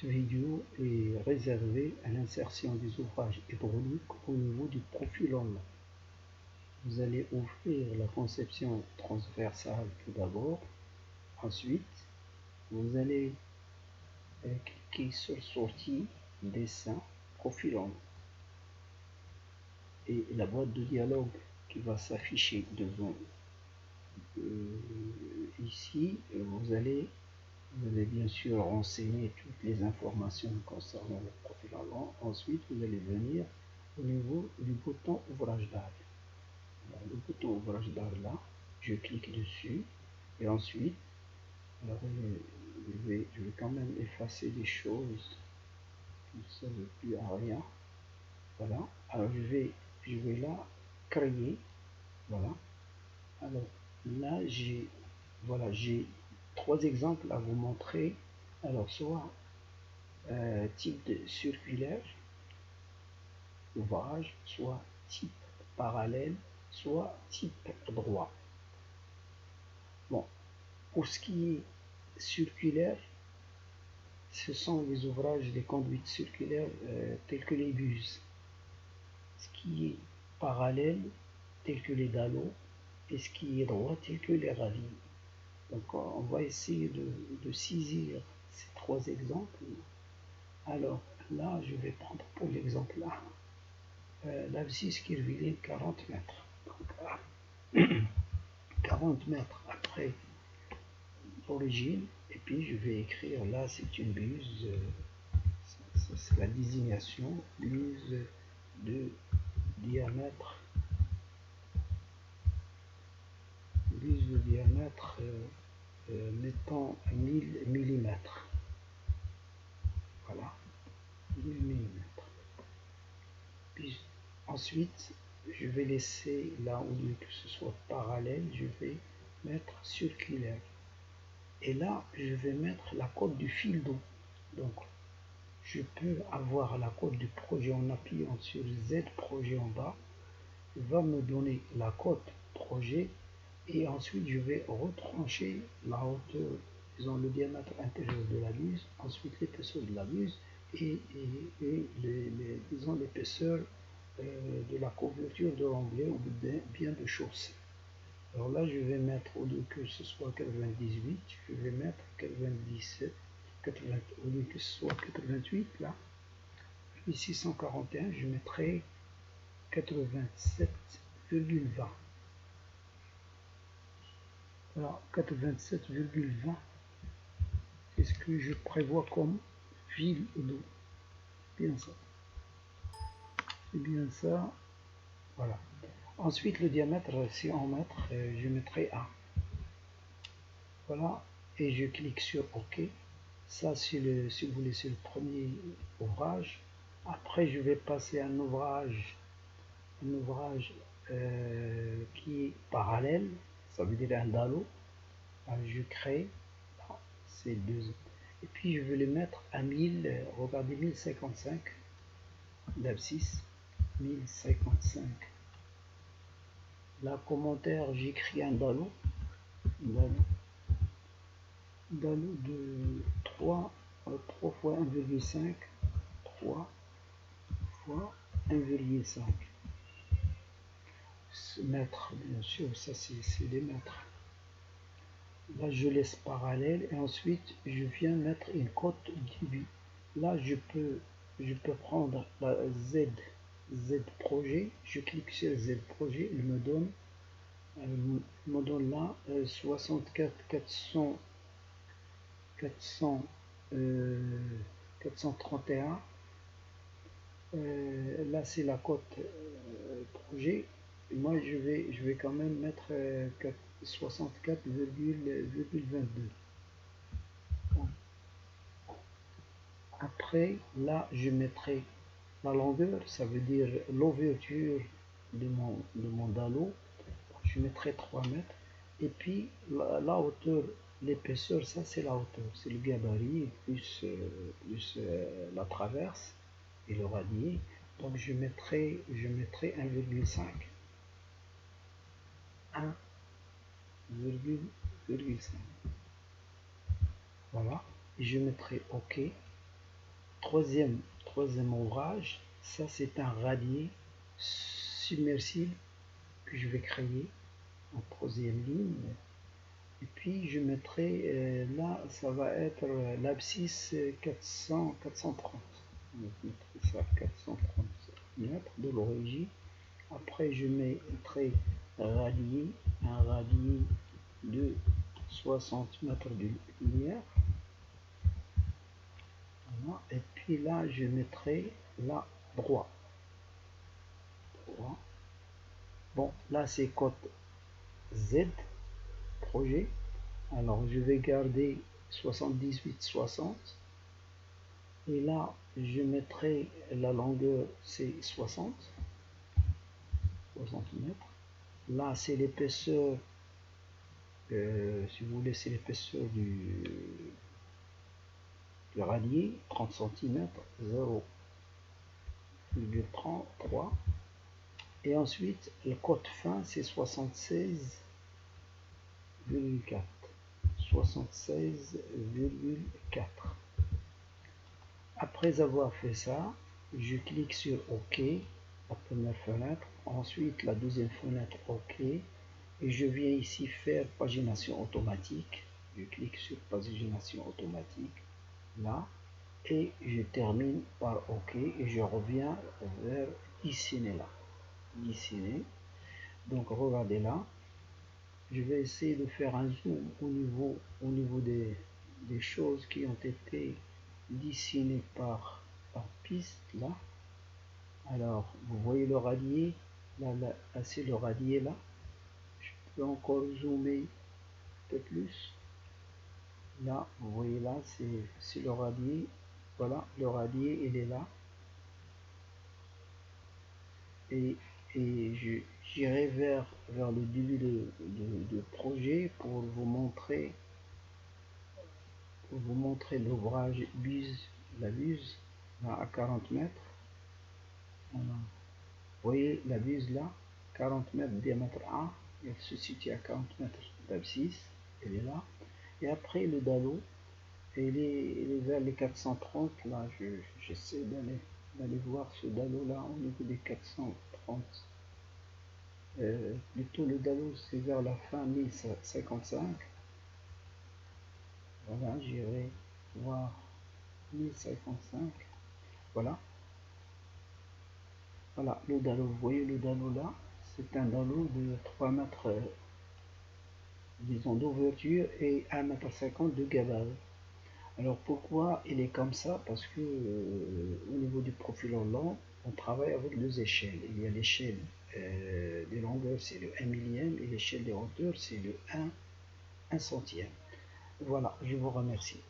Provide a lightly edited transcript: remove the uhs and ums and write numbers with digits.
Cette vidéo est réservée à l'insertion des ouvrages hydrauliques au niveau du profil en main. Vous allez ouvrir la conception transversale tout d'abord. Ensuite, vous allez cliquer sur Sortie, Dessin, Profil en main. Et la boîte de dialogue qui va s'afficher devant ici, vous allez bien sûr renseigner toutes les informations concernant le profil avant. Ensuite, vous allez venir au niveau du bouton ouvrage d'art. Le bouton ouvrage d'art là, je clique dessus et ensuite, alors, je vais quand même effacer des choses qui ne servent plus à rien. Voilà. Alors je vais là créer. Voilà. Alors là j'ai trois exemples à vous montrer. Alors soit type de circulaire, ouvrage, soit type parallèle, soit type droit. Bon, pour ce qui est circulaire, ce sont les ouvrages des conduites circulaires tels que les buses. Ce qui est parallèle, tel que les dallots, et ce qui est droit, tel que les ravis. Donc on va essayer de saisir ces trois exemples. Alors là, je vais prendre pour l'exemple là, l'abscisse curviligne 40 mètres. Donc, 40 mètres après l'origine, et puis je vais écrire là, c'est une buse, c'est la désignation, buse de diamètre, mettons 1000 mm. Voilà, 1000 mm. Puis ensuite, je vais laisser là, au lieu que ce soit parallèle, je vais mettre circulaire. Et là, je vais mettre la cote du fil d'eau. Donc, je peux avoir la cote du projet en appuyant sur Z projet en bas. Il va me donner la cote projet. Et ensuite, je vais retrancher la hauteur, disons le diamètre intérieur de la buse, ensuite l'épaisseur de la buse et disons l'épaisseur de la couverture de l'anglais ou bien de chaussée. Alors là, je vais mettre, au lieu que ce soit 98, je vais mettre 97, 80, au lieu que ce soit 88, là, puis 641, je mettrai 87,20. Alors 87,20, c'est ce que je prévois comme fil d'eau. Bien ça. C'est bien ça. Voilà. Ensuite, le diamètre, si en mètres, je mettrai 1. Voilà. Et je clique sur OK. Ça, si vous voulez, c'est le premier ouvrage. Après, je vais passer à un ouvrage qui est parallèle. Ça veut dire un dallo. Je crée ces deux. Et puis, je vais les mettre à 1000. Regardez, 1055 d'abscisse. 1055. Là, commentaire, j'écris un dallo de 3 fois 1,5, 3 fois 1,5 mètres, bien sûr, ça c'est des mètres. Là, je laisse parallèle et ensuite je viens mettre une cote débit. Là, je peux prendre la Z projet, je clique sur Z projet, il me donne là 64 431. Là c'est la cote projet. Et moi je vais quand même mettre 64,22. Après là je mettrai la longueur, ça veut dire l'ouverture de mon dallo. Je mettrai 3 mètres. Et puis la hauteur, l'épaisseur, ça c'est la hauteur, c'est le gabarit plus la traverse et le radier. Donc je mettrai 1,5. 1,5. Voilà. Et je mettrai OK. troisième ouvrage, ça c'est un radier submersible que je vais créer en troisième ligne. Et puis je mettrai là, ça va être l'abscisse 430. Je mettrai ça 430 mètres de l'origine. Après je mettrai radier, un radier de 60 mètres de lumière. Voilà. Et puis là je mettrai là droit. Bon, là c'est côte Z projet. Alors je vais garder 78-60 et là je mettrai la longueur c'est 60 mètres. Là c'est l'épaisseur, si vous voulez, c'est l'épaisseur du radier, 30 cm, 0,33. Et ensuite le côte fin c'est 76,4. 76,4. Après avoir fait ça, je clique sur OK, la première fenêtre, ensuite la deuxième fenêtre OK, et je viens ici faire pagination automatique. Je clique sur pagination automatique, là, et je termine par OK, et je reviens vers dessiner là. Dessiner. Donc regardez là, je vais essayer de faire un zoom au niveau des choses qui ont été dessinées par piste là. Alors vous voyez le radier là, c'est le radier là. Je peux encore zoomer un peu plus. Là vous voyez là, c'est le radier. Voilà, le radier il est là. Et j'irai vers le début de projet pour vous montrer l'ouvrage buse, la buse là, à 40 mètres. Voilà. Vous voyez la buse là, 40 mètres diamètre A, elle se situe à 40 mètres d'abscisse, elle est là. Et après le dallo, il est vers les 430, là j'essaie d'aller voir ce dallo là au niveau des 430. Plutôt le dallo c'est vers la fin 1055. Voilà, j'irai voir 1055. Voilà. Voilà, le dallo, vous voyez le dallo là, c'est un dallo de 3 mètres, disons, d'ouverture et 1,50 m de gabarit. Alors pourquoi il est comme ça? Parce que au niveau du profil en long, on travaille avec deux échelles. Il y a l'échelle des longueurs, c'est le 1 millième, et l'échelle des hauteurs, c'est le 1 centième. Voilà, je vous remercie.